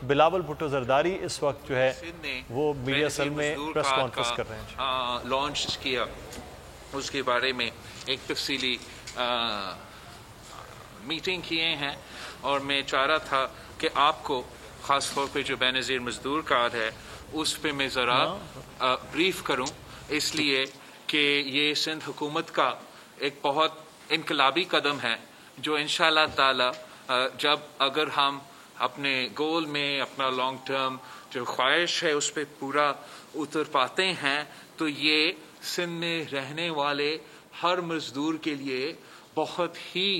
بلاول بھٹو زرداری اس وقت جو ہے وہ میڈیا سیل میں پریس کانفرنس کر رہے ہیں. لانچ کیا اس کے بارے میں ایک تفصیلی میٹنگ کیے ہیں اور میں چاہ رہا تھا کہ آپ کو خاص طور پہ جو بے نظیر مزدور کارڈ ہے اس پہ میں ذرا بریف کروں، اس لیے کہ یہ سندھ حکومت کا ایک بہت انقلابی قدم ہے جو انشاءاللہ تعالی جب اگر ہم اپنے گول میں اپنا لانگ ٹرم جو خواہش ہے اس پہ پورا اتر پاتے ہیں تو یہ سندھ میں رہنے والے ہر مزدور کے لیے بہت ہی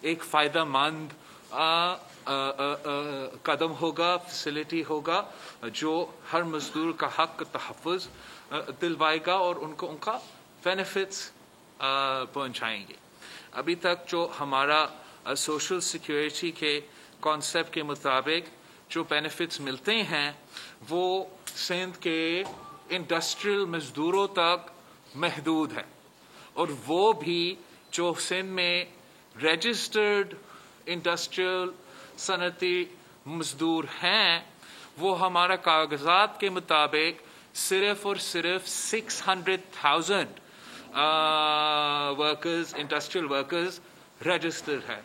ایک فائدہ مند قدم ہوگا، فیسلٹی ہوگا جو ہر مزدور کا حق تحفظ دلوائے گا اور ان کو ان کا بینیفٹس پہنچائیں گے. ابھی تک جو ہمارا سوشل سیکیورٹی کے کانسیپٹ کے مطابق جو بینیفٹس ملتے ہیں وہ سندھ کے انڈسٹریل مزدوروں تک محدود ہے، اور وہ بھی جو سندھ میں رجسٹرڈ انڈسٹریل صنعتی مزدور ہیں وہ ہمارا کاغذات کے مطابق صرف اور صرف 600,000 ورکرز انڈسٹریل ورکرز رجسٹرڈ ہے.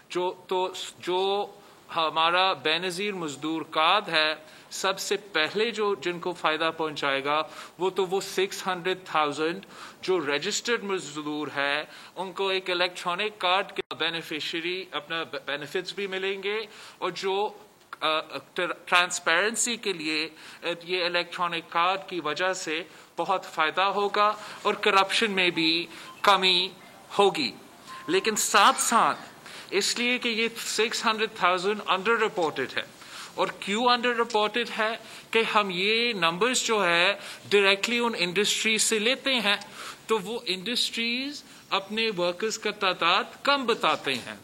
جو ہمارا بے نظیر مزدور کارڈ ہے سب سے پہلے جن کو فائدہ پہنچائے گا وہ 600,000 جو رجسٹرڈ مزدور ہے ان کو ایک الیکٹرانک کارڈ کے بینیفیشری اپنا بینیفٹس بھی ملیں گے، اور جو ٹرانسپیرنسی کے لیے یہ الیکٹرانک کارڈ کی وجہ سے بہت فائدہ ہوگا اور کرپشن میں بھی کمی ہوگی. لیکن ساتھ ساتھ اس لیے کہ یہ 600,000 انڈر رپورٹڈ ہے، اور کیوں انڈر رپورٹڈ ہے کہ ہم یہ نمبرز جو ہے ڈائریکٹلی ان انڈسٹریز سے لیتے ہیں تو وہ انڈسٹریز اپنے ورکرز کا تعداد کم بتاتے ہیں.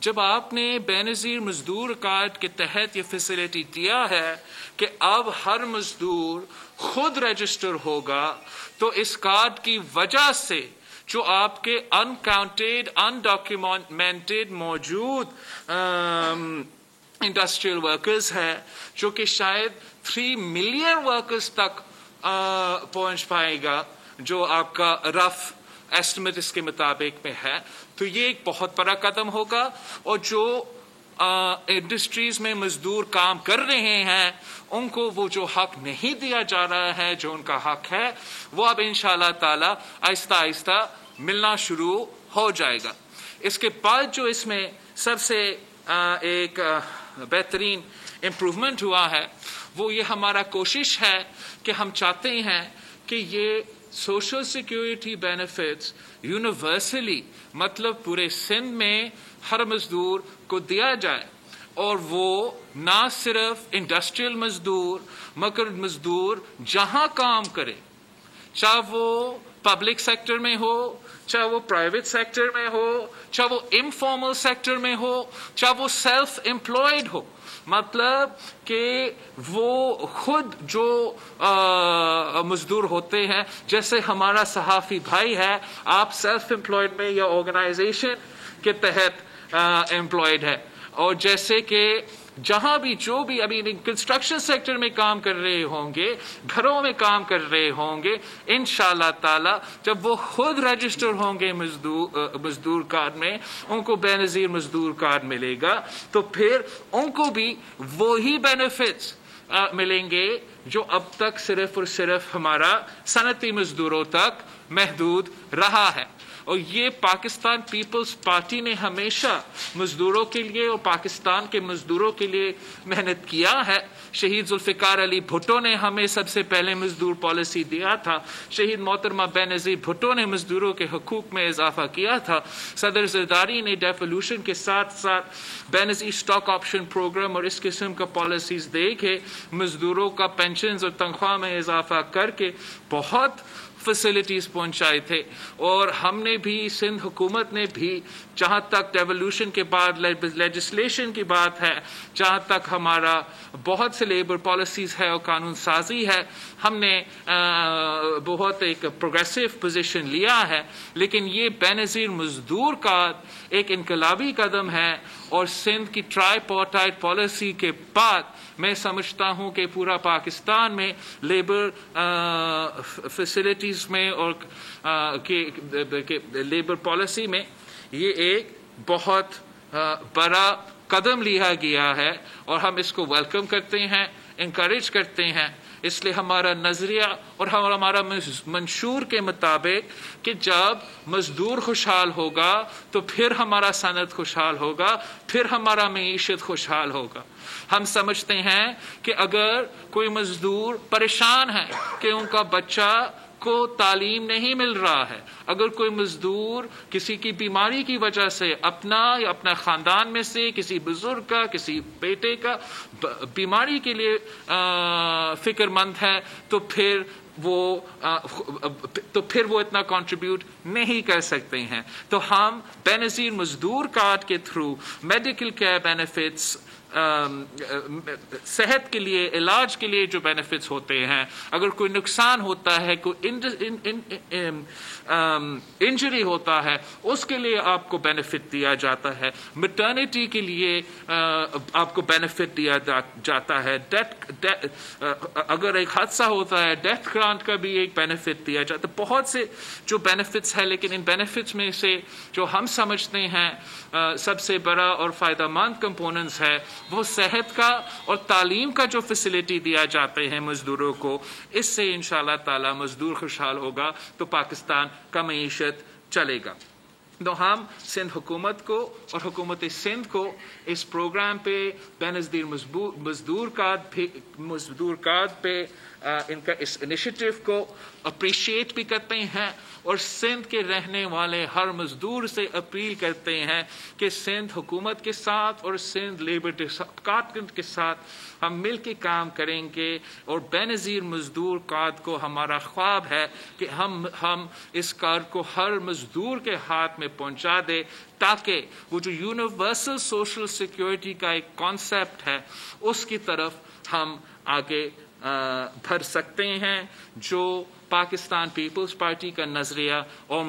جب آپ نے بے نظیر مزدور کارڈ کے تحت یہ فیسلٹی دیا ہے کہ اب ہر مزدور خود رجسٹر ہوگا تو اس کارڈ کی وجہ سے جو آپ کے انکاؤنٹڈ انڈاکیومنٹڈ موجود انڈسٹریل ورکرز ہیں جو کہ شاید 3 ملین ورکرز تک پہنچ پائے گا جو آپ کا رف ایسٹیمیٹ اس کے مطابق میں ہے، تو یہ ایک بہت بڑا قدم ہوگا. اور جو انڈسٹریز میں مزدور کام کر رہے ہیں ان کو وہ جو حق نہیں دیا جا رہا ہے جو ان کا حق ہے وہ اب انشاءاللہ تعالی آہستہ آہستہ ملنا شروع ہو جائے گا. اس کے بعد جو اس میں سب سے ایک بہترین امپروومنٹ ہوا ہے وہ یہ ہمارا کوشش ہے کہ ہم چاہتے ہیں کہ یہ سوشل سیکیورٹی بینیفٹس یونیورسلی مطلب پورے سندھ میں ہر مزدور کو دیا جائے، اور وہ نہ صرف انڈسٹریل مزدور مگر مزدور جہاں کام کرے، چاہے وہ پبلک سیکٹر میں ہو، چاہے وہ پرائیویٹ سیکٹر میں ہو، چاہے وہ انفارمل سیکٹر میں ہو، چاہے وہ سیلف امپلائڈ ہو، مطلب کہ وہ خود جو مزدور ہوتے ہیں، جیسے ہمارا صحافی بھائی ہے آپ سیلف امپلائڈ میں یا آرگنائزیشن کے تحت امپلائڈ ہے، اور جیسے کہ جہاں بھی جو بھی ابھی کنسٹرکشن سیکٹر میں کام کر رہے ہوں گے، گھروں میں کام کر رہے ہوں گے، انشاءاللہ تعالی جب وہ خود رجسٹر ہوں گے مزدور کارڈ میں، ان کو بے نظیر مزدور کارڈ ملے گا، تو پھر ان کو بھی وہی بینیفٹس ملیں گے جو اب تک صرف اور صرف ہمارا صنعتی مزدوروں تک محدود رہا ہے. اور یہ پاکستان پیپلز پارٹی نے ہمیشہ مزدوروں کے لیے اور پاکستان کے مزدوروں کے لیے محنت کیا ہے. شہید ذوالفقار علی بھٹو نے ہمیں سب سے پہلے مزدور پالیسی دیا تھا، شہید محترمہ بے نظیر بھٹو نے مزدوروں کے حقوق میں اضافہ کیا تھا، صدر زرداری نے ڈیفولوشن کے ساتھ ساتھ بے نظیر اسٹاک آپشن پروگرام اور اس قسم کا پالیسیز دے کے مزدوروں کا پینشنز اور تنخواہ میں اضافہ کر کے بہت فیسلٹیز پہنچائے تھے. اور ہم نے بھی سندھ حکومت نے بھی جہاں تک ڈیولوشن کے بعد لیجسلیشن کی بات ہے، جہاں تک ہمارا بہت سے لیبر پالیسیز ہے اور قانون سازی ہے، ہم نے بہت ایک پروگریسو پوزیشن لیا ہے. لیکن یہ بے نظیر مزدور کا ایک انقلابی قدم ہے، اور سندھ کی ٹرائی پارٹائٹ پالیسی کے بعد मैं समझता हूँ कि पूरा पाकिस्तान में लेबर फैसिलिटीज़ में और लेबर पॉलिसी में ये एक बहुत बड़ा कदम लिया गया है और हम इसको वेलकम करते हैं, इंकरेज करते हैं। इसलिए हमारा नज़रिया और हमारा मंशूर के मुताबिक कि जब मज़दूर खुशहाल होगा तो फिर हमारा सनत खुशहाल होगा, फिर हमारा मईशत खुशहाल होगा। हम समझते हैं कि अगर कोई मज़दूर परेशान है कि उनका बच्चा को तालीम नहीं मिल रहा है, अगर कोई मजदूर किसी की बीमारी की वजह से अपना या अपना खानदान में से किसी बुजुर्ग का, किसी बेटे का बीमारी के लिए फिक्रमंद है, तो फिर वो इतना कंट्रीब्यूट नहीं कर सकते हैं। तो हम बेनज़ीर मजदूर कार्ड के थ्रू मेडिकल केयर बेनिफिट्स, सेहत के लिए, इलाज के लिए जो बेनिफिट्स होते हैं, अगर कोई नुकसान होता है, कोई इंजरी होता है, उसके लिए आपको बेनिफिट दिया जाता है। मैटरनिटी के लिए आपको बेनिफिट दिया जाता है। अगर एक हादसा होता है, डेथ ग्रांट का भी एक बेनिफिट दिया जाता है। बहुत से जो बेनिफिट्स है, लेकिन इन बेनिफिट्स में से जो हम समझते हैं सबसे बड़ा और फ़ायदेमंद कंपोनेंट्स है वो सेहत का और तालीम का जो फैसिलिटी दिया जाते हैं मज़दूरों को। इससे इंशाअल्लाह ताला मज़दूर खुशहाल होगा तो पाकिस्तान का मईशत चलेगा। तो हम सिंध हुकूमत को और हुकूमत सिंध को इस प्रोग्राम पे बेनज़ीर मज़दूर कार्ड पे इनका इस इनिशिएटिव को अप्रिशिएट भी करते हैं और सिंध के रहने वाले हर मजदूर से अपील करते हैं कि सिंध हुकूमत के साथ और सिंध लेबर डिपार्टमेंट के साथ हम मिल के काम करेंगे। और बेनज़ीर मजदूर कार्ड को हमारा ख्वाब है कि हम इस कार्ड को हर मजदूर के हाथ में पहुंचा दे, ताकि वो जो यूनिवर्सल सोशल सिक्योरिटी का एक कॉन्सेप्ट है उसकी तरफ हम आगे बढ़ सकते हैं, जो पाकिस्तान पीपल्स पार्टी का नज़रिया और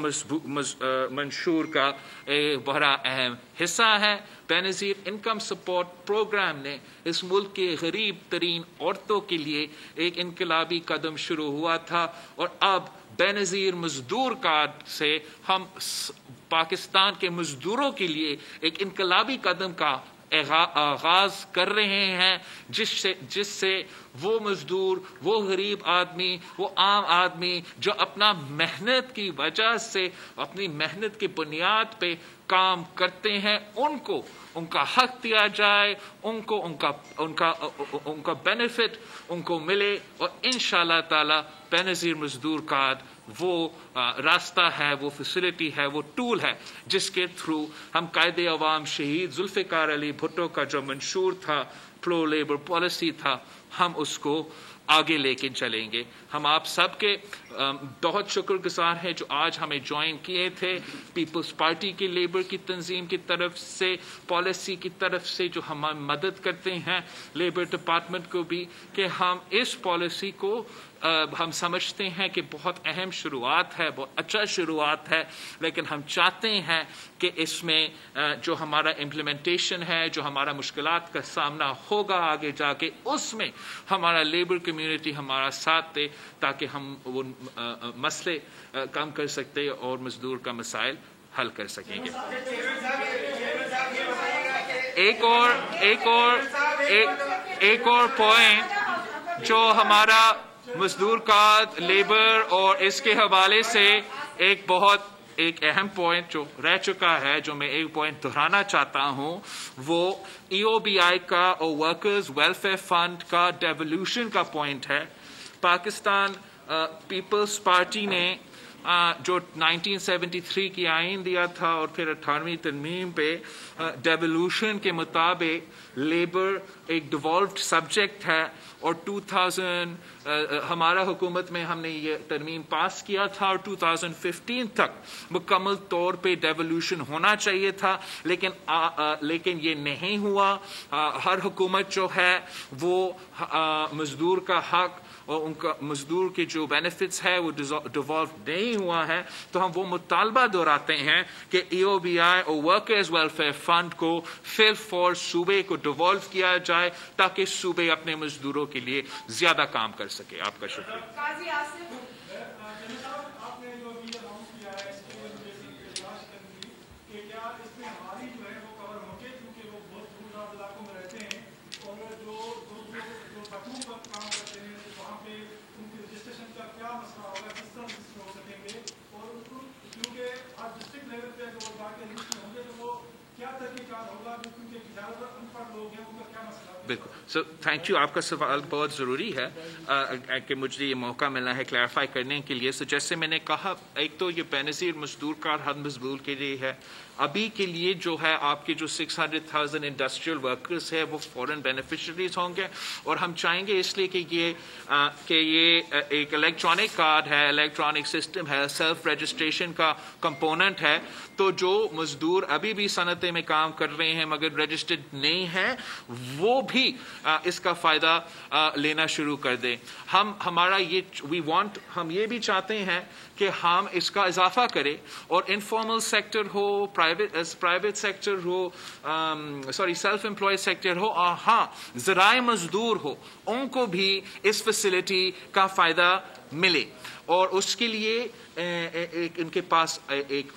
मंशूर का एक बड़ा अहम हिस्सा है। बेनज़ीर इनकम सपोर्ट प्रोग्राम ने इस मुल्क के गरीब तरीन औरतों के लिए एक इनकलाबी कदम शुरू हुआ था और अब बेनज़ीर मजदूर कार्ड से हम पाकिस्तान के मजदूरों के लिए एक इनकलाबी कदम का आगाज कर रहे हैं, जिससे वो मजदूर, वो गरीब आदमी, वो आम आदमी जो अपना मेहनत की वजह से, अपनी मेहनत की बुनियाद पे काम करते हैं, उनको उनका हक दिया जाए, उनको उनका बेनिफिट उनको मिले। और इंशाअल्लाह ताला बेनज़ीर मजदूर कार्ड वो रास्ता है, वो फैसिलिटी है, वो टूल है जिसके थ्रू हम कायदे अवाम शहीद जुल्फ़िकार अली भुट्टो का जो मंशूर था, प्रो लेबर पॉलिसी था, हम उसको आगे लेके चलेंगे। हम आप सबके बहुत शुक्रगुजार हैं जो आज हमें ज्वाइन किए थे, पीपल्स पार्टी की लेबर की तंजीम की तरफ से, पॉलिसी की तरफ से जो हमारी मदद करते हैं, लेबर डिपार्टमेंट को भी, कि हम इस पॉलिसी को हम समझते हैं कि बहुत अहम शुरुआत है, बहुत अच्छा शुरुआत है, लेकिन हम चाहते हैं कि इसमें जो हमारा इम्प्लीमेंटेशन है, जो हमारा मुश्किलात का सामना होगा आगे जाके, उसमें हमारा लेबर कम्युनिटी हमारा साथ दे, ताकि हम वो मसले कम कर सकते और मजदूर का मसाइल हल कर सकेंगे। एक और पॉइंट जो हमारा मजदूर कार्ड, लेबर और इसके हवाले से एक अहम पॉइंट जो रह चुका है, जो मैं एक पॉइंट दोहराना चाहता हूं, वो EOBI का और वर्कर्स वेलफेयर फंड का डेवोल्यूशन का पॉइंट है। पाकिस्तान पीपल्स पार्टी ने जो 1973 की आइन दिया था और फिर 18वीं तरमीम पे डेवोल्यूशन के मुताबिक लेबर एक डिवॉल्व्ड सब्जेक्ट है और 2000 हमारा हुकूमत में हमने ये तरमीम पास किया था और 2015 तक मुकम्मल तौर पे डेवोल्यूशन होना चाहिए था, लेकिन ये नहीं हुआ। हर हुकूमत जो है वो मजदूर का हक और उनका मजदूर के जो बेनिफिट्स है वो डिवॉल्व नहीं ہوا ہے تو ہم وہ مطالبہ دہراتے ہیں کہ EOBI اور ورکرز ویلفیئر فنڈ کو فل فورس صوبے کو ڈیوالو کیا جائے تاکہ صوبے اپنے مزدوروں کے لیے زیادہ کام کر سکے. آپ کا شکریہ. بالکل سو تھینک یو. آپ کا سوال بہت ضروری ہے کہ مجھے یہ موقع ملنا ہے کلیئرفائی کرنے کے لیے. سو جیسے میں نے کہا ایک تو یہ بے نظیر مزدور کارڈ ہر مزدور کے لیے ہے. ابھی کے لیے جو ہے آپ کے جو 600,000 انڈسٹریل ورکرز ہے وہ فورن بینیفیشریز ہوں گے اور ہم چاہیں گے اس لیے کہ یہ ایک الیکٹرانک کارڈ ہے, الیکٹرانک سسٹم ہے, سیلف رجسٹریشن کا کمپوننٹ ہے. تو جو مزدور ابھی بھی صنعتیں میں کام کر رہے ہیں مگر رجسٹرڈ نہیں ہیں وہ بھی اس کا فائدہ لینا شروع کر دیں. ہمارا ہم یہ بھی چاہتے ہیں کہ ہم اس کا اضافہ کریں اور انفارمل سیکٹر ہو, پرائیویٹ سیکٹر ہو, سیلف امپلائڈ سیکٹر ہو, اور ہاں ذرائع مزدور ہو, ان کو بھی اس فیسلٹی کا فائدہ ملے. اور اس کے لیے ان کے پاس ایک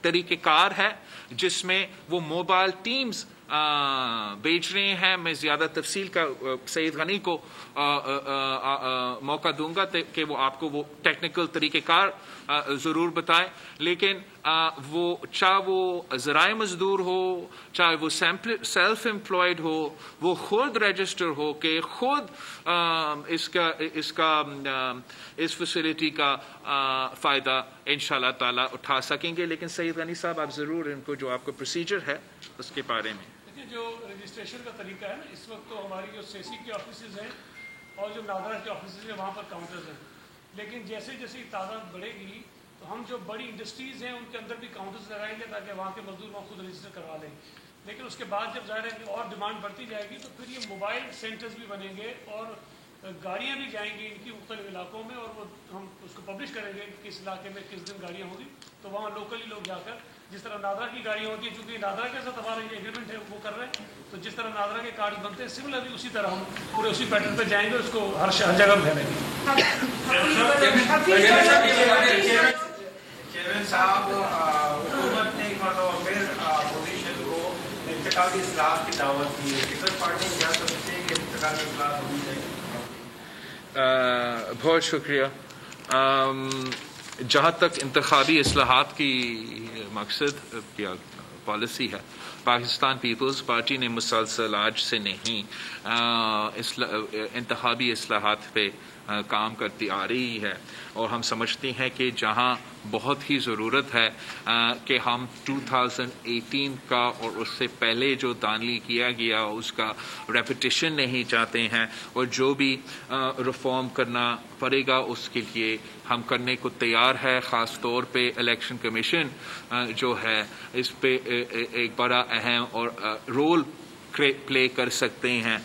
طریقہ کار ہے جس میں وہ موبائل ٹیمز بیچ رہے ہیں. میں زیادہ تفصیل کا سعید غنی کو موقع دوں گا کہ وہ آپ کو وہ ٹیکنیکل طریقہ کار ضرور بتائے. لیکن چاہے وہ ذرائع مزدور ہو, چاہے وہ سیلف امپلائڈ ہو, وہ خود رجسٹر ہو کہ خود اس فیسلٹی کا فائدہ انشاءاللہ تعالی اٹھا سکیں گے. لیکن سعید غنی صاحب آپ ضرور ان کو جو آپ کا پروسیجر ہے اس کے بارے میں. جو رجسٹریشن کا طریقہ ہے نا, اس وقت تو ہماری جو سیسی کے آفیسز ہیں اور جو نادرا کے آفیسز ہیں وہاں پر کاؤنٹرز ہیں. لیکن جیسے جیسے تعداد بڑھے گی تو ہم جو بڑی انڈسٹریز ہیں ان کے اندر بھی کاؤنٹرز لگائیں گے تاکہ وہاں کے مزدور وہاں خود رجسٹر کروا لیں. لیکن اس کے بعد جب ظاہر ہے کہ اور ڈیمانڈ بڑھتی جائے گی تو پھر یہ موبائل سینٹرز بھی بنیں گے اور گاڑیاں بھی جائیں گی ان کی مختلف علاقوں میں, اور وہ ہم اس کو پبلش کریں گے کہ کس علاقے میں کس دن گاڑیاں ہوں گی. تو وہاں لوکلی لوگ جا کر جس طرح نادرا کی گاڑیاں ہوتی ہیں, چونکہ نادرا کے ساتھ ہمارا یہ ایگریمنٹ ہے وہ کر رہے ہیں, تو جس طرح نادرا کے کارڈ بنتے ہیں سملرلی اسی طرح ہم پورے اسی پیٹرن پہ جائیں گے, اس کو ہر جگہ پھیلیں گے. چیئرمین صاحب, حکومت نے ایک مرتبہ پھر اپوزیشن کو انتخابی اصلاحات کی دعوت دی ہے. پیپلز پارٹی کیا سمجھتے ہیں کہ انتخابی اصلاحات ہونی چاہیے؟ بہت شکریہ. جہاں تک انتخابی اصلاحات کی مقصد یا پالیسی ہے, پاکستان پیپلز پارٹی نے مسلسل آج سے نہیں انتخابی اصلاحات پہ کام کرتی آ رہی ہے. اور ہم سمجھتے ہیں کہ جہاں بہت ہی ضرورت ہے کہ ہم 2018 کا اور اس سے پہلے جو دھاندلی کیا گیا اس کا ریپیٹیشن نہیں چاہتے ہیں, اور جو بھی ریفارم کرنا پڑے گا اس کے لیے ہم کرنے کو تیار ہے. خاص طور پہ الیکشن کمیشن جو ہے اس پہ ایک بڑا اہم اور رول پلے کر سکتے ہیں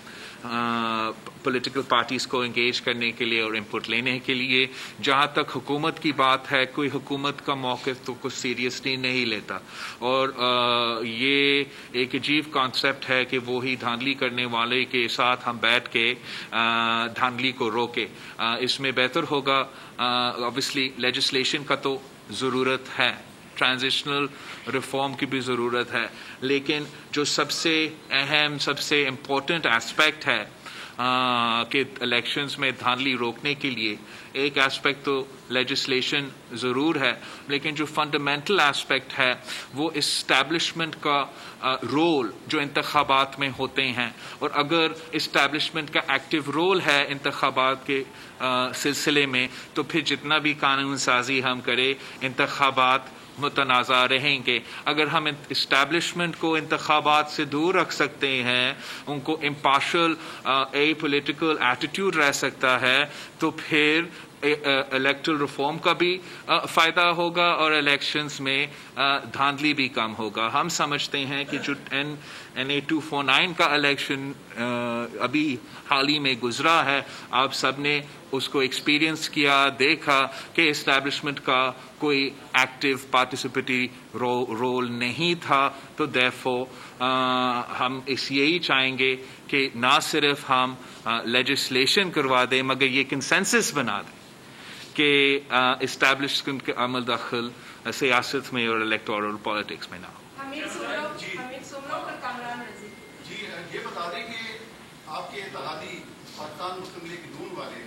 پولیٹیکل پارٹیز کو انگیج کرنے کے لیے اور انپٹ لینے کے لیے. جہاں تک حکومت کی بات ہے, کوئی حکومت کا موقف تو کچھ سیریسلی نہیں لیتا, اور یہ ایک عجیب کانسیپٹ ہے کہ وہی دھاندلی کرنے والے کے ساتھ ہم بیٹھ کے دھاندلی کو روکے. اس میں بہتر ہوگا, obviously لیجسلیشن کا تو ضرورت ہے, ٹرانزیشنل ریفارم کی بھی ضرورت ہے, لیکن جو سب سے اہم سب سے امپورٹنٹ ایسپیکٹ ہے کہ الیکشنز میں دھاندلی روکنے کے لیے, ایک ایسپیکٹ تو لیجسلیشن ضرور ہے, لیکن جو فنڈامنٹل ایسپیکٹ ہے وہ اسٹیبلشمنٹ کا رول جو انتخابات میں ہوتے ہیں. اور اگر اسٹیبلشمنٹ کا ایکٹیو رول ہے انتخابات کے سلسلے میں تو پھر جتنا بھی قانون سازی ہم کریں انتخابات متنازع رہیں گے. اگر ہم اسٹیبلشمنٹ کو انتخابات سے دور رکھ سکتے ہیں, ان کو امپارشل اے پولیٹیکل ایٹیٹیوڈ رہ سکتا ہے, تو پھر الیکٹرل ریفارم کا بھی فائدہ ہوگا اور الیکشنز میں دھاندلی بھی کم ہوگا. ہم سمجھتے ہیں کہ جو NA 249 کا الیکشن ابھی حال ہی میں گزرا ہے, آپ سب نے اس کو ایکسپیرینس کیا, دیکھا کہ اسٹیبلشمنٹ کا کوئی ایکٹیو پارٹیسپیٹری رول نہیں تھا. تو therefore ہم یہی چاہیں گے کہ نہ صرف ہم لیجسلیشن کروا دیں مگر یہ کنسنسس بنا دیں کہ اسٹیبلشمنٹ کے عمل دخل سیاست میں اور الیکٹورل پالیٹکس میں نہ ہو. جی یہ بتا دیں کہ آپ کے اتحادی پاکستان مسلم لیگ نون والے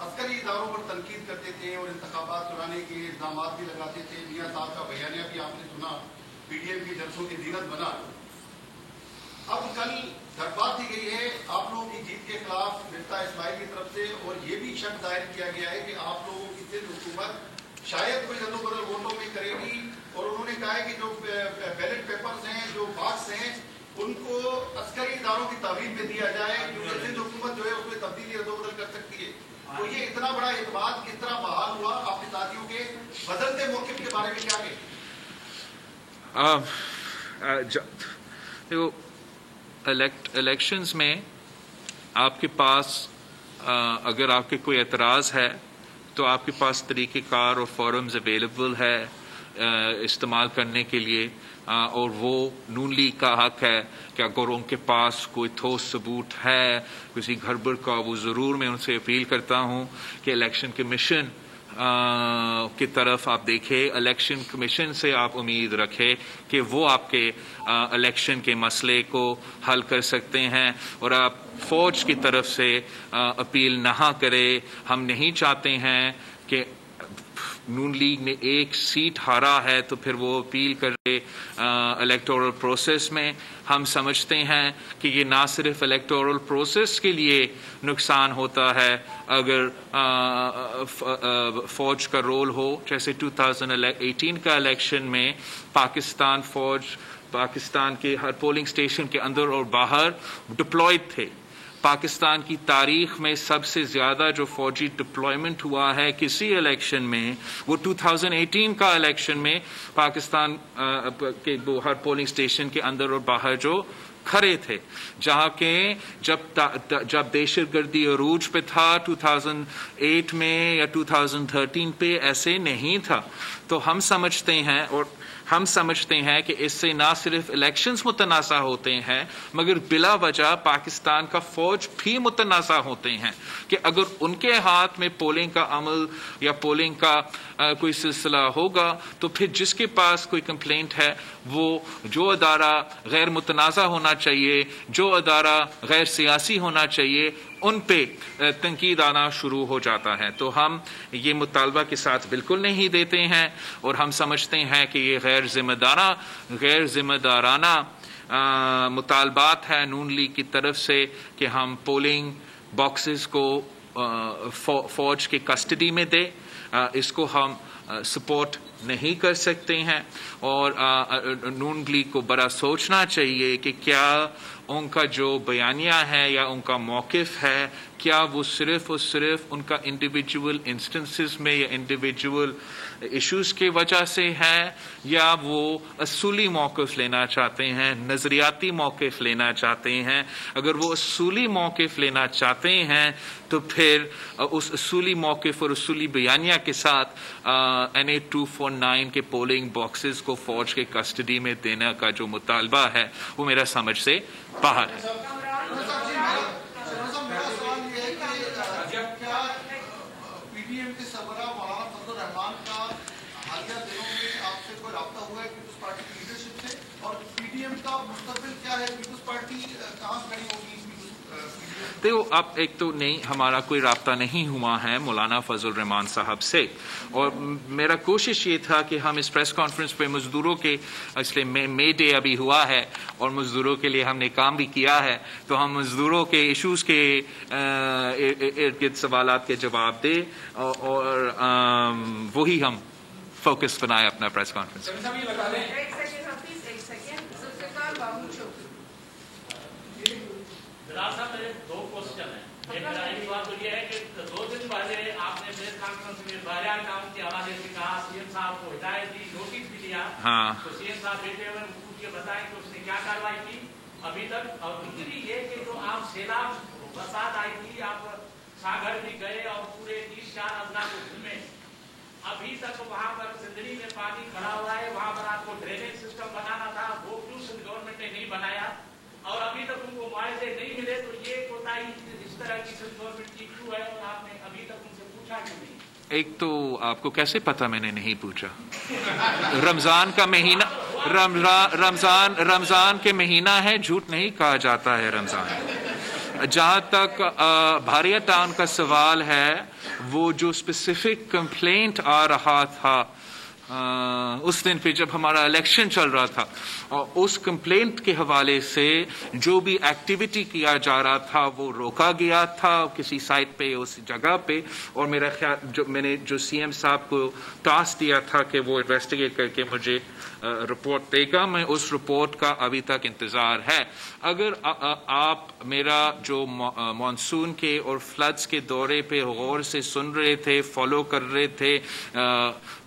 عسکری اداروں پر تنقید کرتے تھے اور انتخابات کرانے کے الزامات بھی لگاتے تھے. میاں صاحب کا بیانیہ بھی آپ نے سنا, PDM کے جلسوں کی زینت بنا. اب کل درخواست دی گئی ہے آپ لوگوں کی جیت کے خلاف مفتا اسماعیل کی طرف سے, اور یہ بھی شک ظاہر کیا گیا ہے کہ آپ لوگوں کی صرف حکومت شاید کوئی رد و بدل ووٹوں میں کرے گی, اور انہوں نے کہا ہے کہ جو بیلٹ پیپرز ہیں, جو باکس ہیں, ان کو عسکری اداروں کی تعویذ میں دیا جائے کیونکہ سندھ حکومت جو ہے اس میں تبدیلی رد و بدل کر سکتی ہے. تو یہ اتنا بڑا اعتماد کس طرح بحال ہوا؟ آپ کے ساتھیوں کے بدلتے موقف کے بارے میں کیا کہیں؟ الیکشنز میں آپ کے پاس اگر آپ کے کوئی اعتراض ہے تو آپ کے پاس طریقہ کار اور فورمز اویلیبل ہے استعمال کرنے کے لیے, اور وہ نون لیگ کا حق ہے کہ اگر ان کے پاس کوئی ٹھوس ثبوت ہے کسی گڑبڑ کا, وہ ضرور میں ان سے اپیل کرتا ہوں کہ الیکشن کمیشن کی طرف آپ دیکھیں, الیکشن کمیشن سے آپ امید رکھیں کہ وہ آپ کے الیکشن کے مسئلے کو حل کر سکتے ہیں, اور آپ فوج کی طرف سے اپیل نہ کریں. ہم نہیں چاہتے ہیں کہ نون لیگ نے ایک سیٹ ہارا ہے تو پھر وہ اپیل کرے الیکٹورل پروسیس میں. ہم سمجھتے ہیں کہ یہ نہ صرف الیکٹورل پروسیس کے لیے نقصان ہوتا ہے اگر فوج کا رول ہو, جیسے 2018 کا الیکشن میں پاکستان فوج پاکستان کے ہر پولنگ اسٹیشن کے اندر اور باہر ڈپلوائڈ تھے. پاکستان کی تاریخ میں سب سے زیادہ جو فوجی ڈپلوائمنٹ ہوا ہے کسی الیکشن میں وہ 2018 کا الیکشن میں پاکستان کے ہر پولنگ اسٹیشن کے اندر اور باہر جو کھڑے تھے, جہاں کہ جب دہشت گردی عروج پہ تھا 2008 میں یا 2013 پہ ایسے نہیں تھا. تو ہم سمجھتے ہیں کہ اس سے نہ صرف الیکشنز متنازع ہوتے ہیں مگر بلا وجہ پاکستان کا فوج بھی متنازع ہوتے ہیں کہ اگر ان کے ہاتھ میں پولنگ کا عمل یا پولنگ کا کوئی سلسلہ ہوگا تو پھر جس کے پاس کوئی کمپلینٹ ہے وہ جو ادارہ غیر متنازع ہونا چاہیے, جو ادارہ غیر سیاسی ہونا چاہیے, ان پہ تنقید آنا شروع ہو جاتا ہے. تو ہم یہ مطالبہ کے ساتھ بالکل نہیں دیتے ہیں, اور ہم سمجھتے ہیں کہ یہ غیر ذمہ دارانہ مطالبات ہیں نون لیگ کی طرف سے کہ ہم پولنگ باکسز کو فوج کے کسٹڈی میں دیں. اس کو ہم سپورٹ نہیں کر سکتے ہیں, اور نون لیگ کو بڑا سوچنا چاہیے کہ کیا ان کا جو بیانیہ ہے یا ان کا موقف ہے کیا وہ صرف اور صرف ان کا انڈیویجول انسٹنسز میں یا انڈیویجول ایشوز کی وجہ سے ہے, یا وہ اصولی موقف لینا چاہتے ہیں, نظریاتی موقف لینا چاہتے ہیں. اگر وہ اصولی موقف لینا چاہتے ہیں تو پھر اس اصولی موقف اور اصولی بیانیہ کے ساتھ NA 249 کے پولنگ باکسز کو فوج کے کسٹڈی میں دینے کا جو مطالبہ ہے وہ میرا سمجھ سے باہر ہے. دیکھو اب ایک تو نہیں, ہمارا کوئی رابطہ نہیں ہوا ہے مولانا فضل الرحمان صاحب سے, اور میرا کوشش یہ تھا کہ ہم اس پریس کانفرنس پہ مزدوروں کے اس لیے مے ڈے ابھی ہوا ہے اور مزدوروں کے لیے ہم نے کام بھی کیا ہے, تو ہم مزدوروں کے ایشوز کے ارد گرد سوالات کے جواب دیں اور وہی ہم فوکس بنائے اپنا پریس کانفرنس. صاحب میرے 2 کوشچن ہیں. ایک بات تو یہ ہے کہ 2 دن پہلے آپ نے बाजार टाउन के हवाले से कहा, सीएम साहब को हिदायत दी, नोटिस भी दिया। हाँ। तो सीएम साहब बेटे हुए पूछ के बताएं कि उसने क्या कार्रवाई की अभी तक। और दूसरी ये कि जो आप सैलाब बरसात आई थी, आप सागर भी गए और पूरे 30-4 अजला को घूमे, अभी तक वहाँ पर सिंदरी में पानी खड़ा हुआ है, वहाँ पर आपको ड्रेनेज सिस्टम बनाना था, वो क्यों गवर्नमेंट ने नहीं बनाया और अभी तक उनको मुआवजे नहीं मिले। तो ये कोताही इस तरह की गवर्नमेंट की क्यों है और आपने अभी तक उनसे पूछा क्यों नहीं? एक तो आपको कैसे पता मैंने नहीं पूछा? रमजान का महीना, रमजान के महीना है, झूठ नहीं कहा जाता है रमजान। जहाँ तक भारिया टाउन का सवाल है, वो जो स्पेसिफिक कंप्लेंट आ रहा था उस दिन पे जब हमारा इलेक्शन चल रहा था, और उस कंप्लेंट के हवाले से जो भी एक्टिविटी किया जा रहा था वो रोका गया था किसी साइट पे, उस जगह पे। और मेरा ख्याल मैंने जो सीएम साहब को टास्क दिया था कि वो इन्वेस्टिगेट करके मुझे रिपोर्ट देगा, मैं उस रिपोर्ट का अभी तक इंतजार है। अगर आप मेरा जो मॉनसून के और फ्लड्स के दौरे पे गौर से सुन रहे थे, फॉलो कर रहे थे,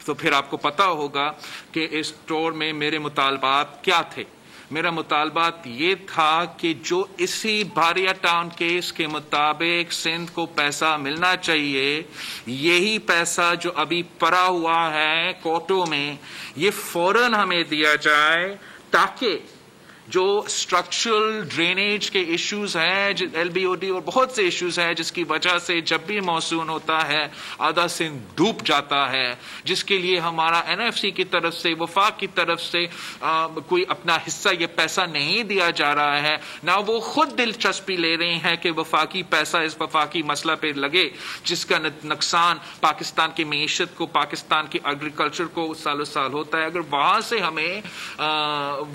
तो फिर आपको पता होगा कि इस स्टोर में मेरे मुतालबात क्या थे। मेरा मुतालबात ये था कि जो इसी भारिया टाउन केस के मुताबिक सिंध को पैसा मिलना चाहिए, यही पैसा जो अभी पड़ा हुआ है कोर्टों में, ये फौरन हमें दिया जाए, ताकि जो स्ट्रक्चरल ड्रेनेज के इश्यूज हैं, एलबीओडी और बहुत से इश्यूज हैं, जिसकी वजह से जब भी मॉनसून होता है आधा सिंध डूब जाता है, जिसके लिए हमारा एनएफसी की तरफ से, वफाक की तरफ से कोई अपना हिस्सा ये पैसा नहीं दिया जा रहा है, ना वो खुद दिलचस्पी ले रहे हैं कि वफाकी पैसा इस वफाकी मसला पे लगे, जिसका नुकसान पाकिस्तान की मीशत को, पाकिस्तान की एग्रीकल्चर को सालों साल होता है। अगर वहां से हमें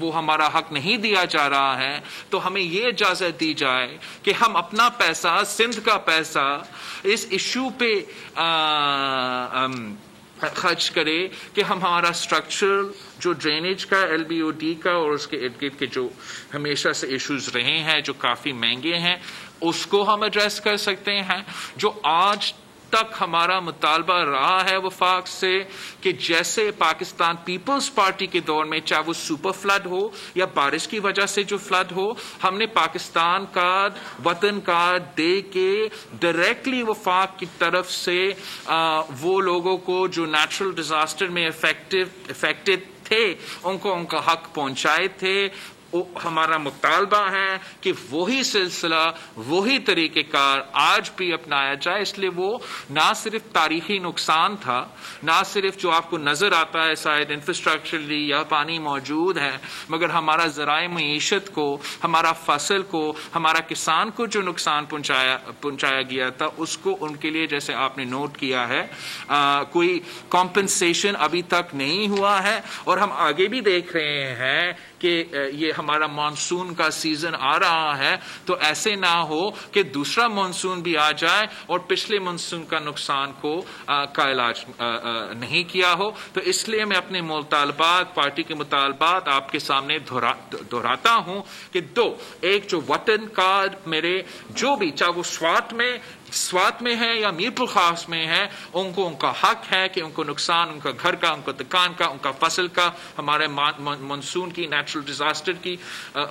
वो हमारा हक नहीं दिया जा रहा है, तो हमें ये इजाजत दी जाए कि हम अपना पैसा, सिंध का पैसा, इस इश्यू पे खर्च करें कि हम हमारा स्ट्रक्चर जो ड्रेनेज का, एलबीओडी का और उसके इर्द गिर्द के जो हमेशा से इश्यूज रहे हैं, जो काफी महंगे हैं, उसको हम एड्रेस कर सकते हैं। जो आज तक हमारा मुतालबा रहा है वफाक से कि जैसे पाकिस्तान पीपल्स पार्टी के दौर में, चाहे वो सुपर फ्लड हो या बारिश की वजह से जो फ्लड हो, हमने पाकिस्तान कार्ड, वतन कार्ड दे के डायरेक्टली वफाक की तरफ से वो लोगों को जो नेचुरल डिजास्टर में इफेक्टेड थे, उनको उनका हक पहुंचाए थे। हमारा मुतालबा है कि वही सिलसिला, वही तरीक़ेकार आज भी अपनाया जाए। इसलिए वो ना सिर्फ तारीखी नुकसान था, ना सिर्फ जो आपको नजर आता है शायद इंफ्रास्ट्रक्चरली या पानी मौजूद है, मगर हमारा ज़राए मईशत को, हमारा फसल को, हमारा किसान को जो नुकसान पहुंचाया गया था, उसको उनके लिए जैसे आपने नोट किया है कोई कॉम्पनसेशन अभी तक नहीं हुआ है। और हम आगे भी देख रहे हैं कि ये हमारा मानसून का सीजन आ रहा है, तो ऐसे ना हो कि दूसरा मानसून भी आ जाए और पिछले मानसून का नुकसान का इलाज नहीं किया हो। तो इसलिए मैं अपने मुतालबात, पार्टी के मुतालबात आपके सामने दोहराता हूं कि दो, एक जो वतन कार्ड मेरे जो भी, चाहे वो स्वात में है या मीरपुर खास में है, उनको उनका हक है कि उनको नुकसान, उनका घर का, उनका दुकान का, उनका फसल का, हमारे मानसून की, नेचुरल डिजास्टर की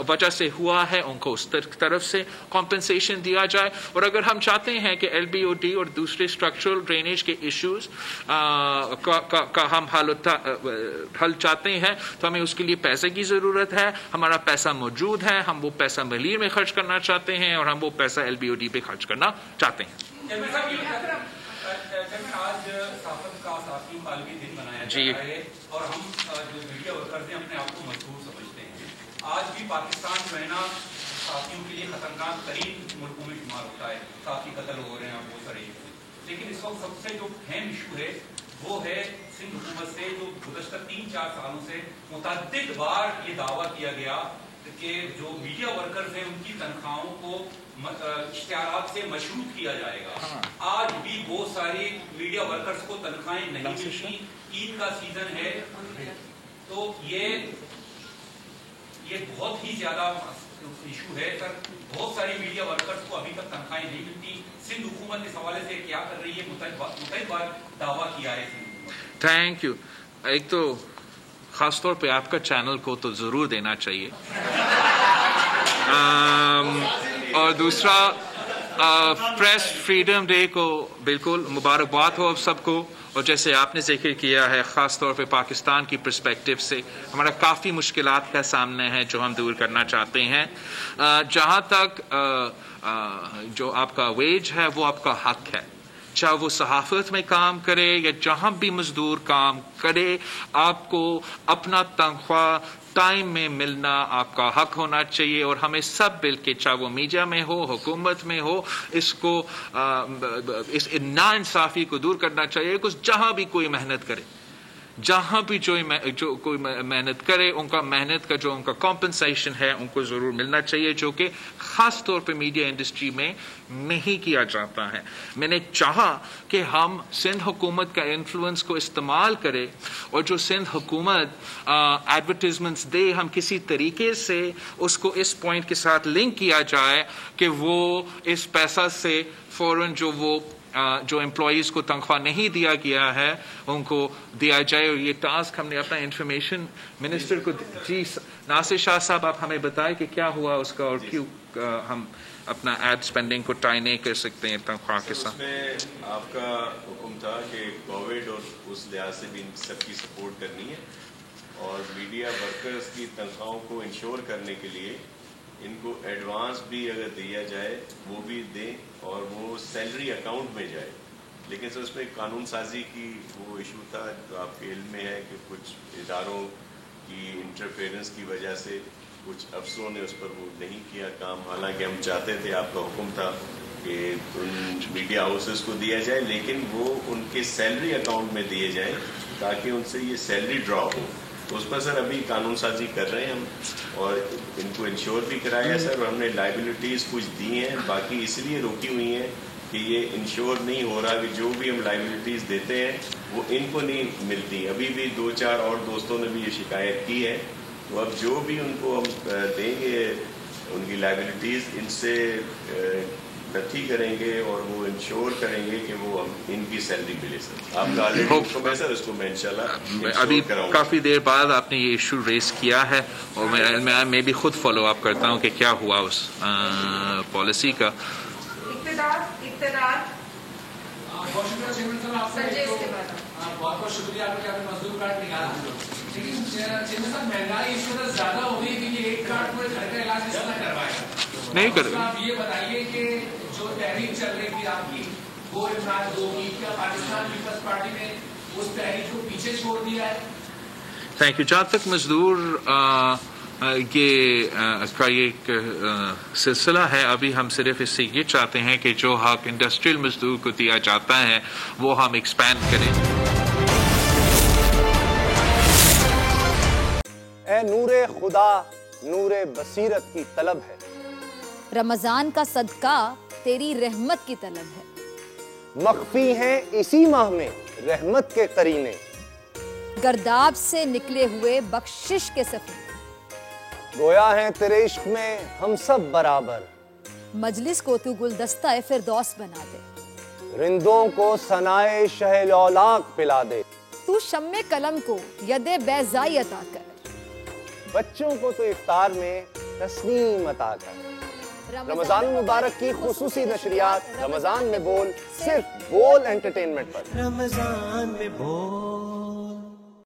वजह से हुआ है, उनको उस तरफ से कॉम्पनसेशन दिया जाए। और अगर हम चाहते हैं कि एलबीओडी और दूसरे स्ट्रक्चरल ड्रेनेज के इश्यूज का हम हल चाहते हैं, तो हमें उसके लिए पैसे की जरूरत है। हमारा पैसा मौजूद है, हम वो पैसा मलीर में खर्च करना चाहते हैं और हम वो पैसा एलबीओडी पे खर्च करना चाहते हैं। आज साफत का साथियों का अलग दिन मनाया जा रहा है और हम जो मीडिया वर्कर्स हैं अपने आप को मजबूर समझते हैं। आज भी पाकिस्तान रहना साथियों के लिए खतरनाक तरीन मुल्कों में शुमार होता है, साथी कत्ल हो रहे हैं और बहुत सारे। लेकिन इस वक्त सबसे जो अहम इशू है वो है सिंध हुकूमत से जो गुज़श्ता 3-4 सालों से मुतअद्दिद बार ये दावा किया गया कि जो मीडिया वर्कर्स हैं उनकी तनख्वाहों को इश्तिहारात से मशरूत किया जाएगा। आज भी बहुत सारे मीडिया वर्कर्स को तनख्वाहें नहीं मिलती। ईद का सीजन है, तो ये बहुत ही ज्यादा इशू है सर। बहुत सारे मीडिया वर्कर्स को अभी तक तनख्वाहें नहीं मिलती। सिंध हुकूमत इस हवाले से क्या कर रही है? मुतअद्दिद बार दावा किया है सिंध हुकूमत। Thank you. एक तो खास तौर पे आपका चैनल को तो जरूर देना चाहिए, और दूसरा प्रेस फ्रीडम डे को बिल्कुल मुबारकबाद हो आप सबको। और जैसे आपने जिक्र किया है, ख़ास तौर पे पाकिस्तान की पर्सपेक्टिव से हमारा काफ़ी मुश्किलात का सामना है जो हम दूर करना चाहते हैं। जहाँ तक जो आपका वेज है वो आपका हक है, चाहे वो सहाफत में काम करे या जहाँ भी मजदूर काम करे, आपको अपना तनख्वाह टाइम में मिलना आपका हक होना चाहिए। और हमें सब मिल के, चाहे वो मीडिया में हो, हुकूमत में हो, इसको इस नाइंसाफ़ी को दूर करना चाहिए। कुछ जहाँ भी कोई मेहनत करे, जहाँ भी जो कोई मेहनत करे, उनका मेहनत का जो उनका कॉम्पनसेशन है उनको ज़रूर मिलना चाहिए, जो कि ख़ास तौर पे मीडिया इंडस्ट्री में नहीं किया जाता है। मैंने चाहा कि हम सिंध हुकूमत का इन्फ्लुएंस को इस्तेमाल करें और जो सिंध हुकूमत एडवर्टीजमेंट्स दे, हम किसी तरीके से उसको इस पॉइंट के साथ लिंक किया जाए कि वो इस पैसा से फ़ौरन जो एम्प्लॉयज़ को तनख्वाह नहीं दिया गया है उनको दिया जाए। और ये टास्क हमने अपना इंफॉर्मेशन मिनिस्टर को जी नासिर शाह साहब, आप हमें बताएं कि क्या हुआ उसका और क्यों हम अपना एड स्पेंडिंग को टाई नहीं कर सकते हैं तनख्वाह के साथ। उसमें आपका हुक्म था कि कोविड और उस लिहाज से भी इन सबकी सपोर्ट करनी है, और मीडिया वर्कर्स की तनख्वाहों को इंश्योर करने के लिए इनको एडवांस भी अगर दिया जाए वो भी दें और वो सैलरी अकाउंट में जाए। लेकिन सर उसमें कानून साजी की वो इशू था, जो आपके इल्म में है कि कुछ इदारों की इंटरफेरेंस की वजह से कुछ अफसरों ने उस पर वो नहीं किया काम। हालांकि हम चाहते थे, आपका हुक्म था कि उन मीडिया हाउसेस को दिया जाए, लेकिन वो उनके सैलरी अकाउंट में दिए जाए ताकि उनसे ये सैलरी ड्रॉ हो। तो उस पर सर अभी कानून साजी कर रहे हैं हम, और इनको इंश्योर भी कराया है सर, और हमने लाइबिलिटीज़ कुछ दी हैं, बाकी इसलिए रोकी हुई हैं कि ये इंश्योर नहीं हो रहा कि जो भी हम लाइबिलिटीज़ देते हैं वो इनको नहीं मिलती। अभी भी 2-4 और दोस्तों ने भी ये शिकायत की है, तो अब जो भी उनको हम देंगे उनकी लाइबिलिटीज़, इनसे नथी करेंगे और वो इंश्योर करेंगे कि वो हम इनकी सैलरी मिले सर। आपका ऑलरेडी हुक्म है सर, उसको मैं इंशाल्लाह अभी काफ़ी देर बाद आपने ये इशू रेस किया है, और मैं भी खुद फॉलो अप करता हूँ कि क्या हुआ उस पॉलिसी का। बहुत बहुत शुक्रिया आपके, आपने मजदूर कार्ड निकाला, लेकिन महंगाई इस वजह ज्यादा हो गई कि एक कार्ड में घर का इलाज इस तरह करवाएगा नहीं कर। आप ये बताइए कि जो तहरीक चल रही थी आपकी, वो इमरान 2 की, क्या पाकिस्तान पीपल्स पार्टी ने उस तहरीक को पीछे छोड़ दिया है? Thank you. जहाँ तक मजदूर का ये सिलसिला है, अभी हम सिर्फ इससे ये चाहते हैं कि जो हक इंडस्ट्रियल मजदूर को दिया जाता है वो हम एक्सपैंड करें। ए नूरे खुदा, नूरे बसीरत की तलब है, रमजान का सदका तेरी रहमत की तलब है, मख्फी हैं इसी माह में रहमत के करीने, गर्दाब से निकले हुए बख्शिश के सफर, गोया है तेरे इश्क में हम सब बराबर, मजलिस को तू गुलदस्ता फिरदौस बना दे, रिंदों को सनाए शह लौलाक पिला दे, तू शम्मे कलम को यदे बैज़ाई अता कर, बच्चों को तो इफ्तार में तस्नीम अता कर। रमजान मुबारक की खुसूसी नशरियात रमजान में बोल, सिर्फ बोल एंटरटेनमेंट पर। रमजान में बोल।